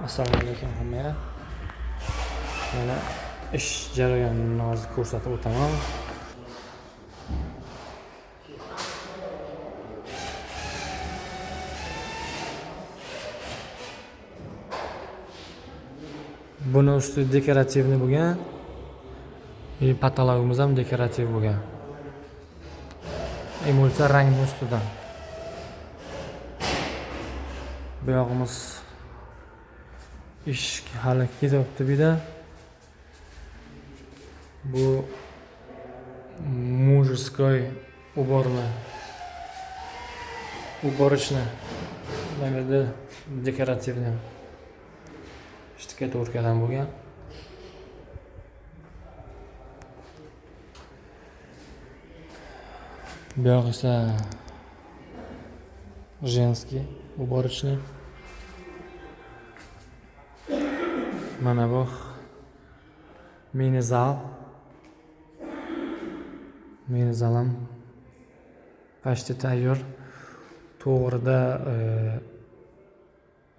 Assalomu alaykum hammaga. Mana ish jarayonini hozir ko'rsatib o'taman. Buni usti dekorativni bo'lgan. Patologimiz ham dekorativ bo'lgan. Emulsiya rangni ustidan. Bu yog'imiz ish hali ketyapti bida. Bu mujskoy уборочный. Mana dekorativni shtikatурkadan bo'lgan. Bu yoq esa женский уборочный. Mana bu mini zal. Mini zalim почти tayyor. To'g'rida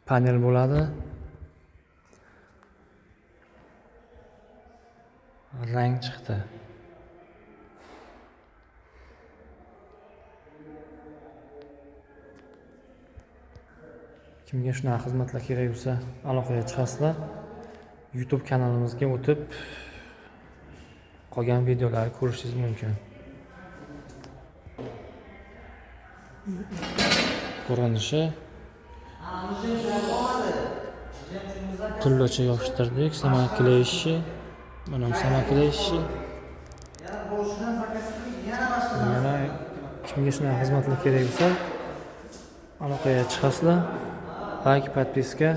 panel bo'ladi. Rang chiqdi. Kimga shunaqa xizmatlar kerak bo'lsa, aloqaga chiqasizlar. YouTube kanalimizga o'tib qolgan videolarni ko'rishingiz mumkin. Ko'rinishi turlicha yopishtirdik. Samaklayshi, mana samaklayshi. Mana kimga shunaqa xizmatlar kerak bo'lsa, aloqaga chiqasizlar. Like, подписка.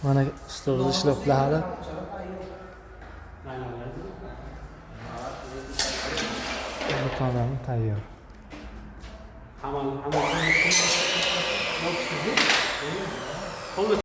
Mana stolda ishlayaptilar hali. Bu taom tayyor.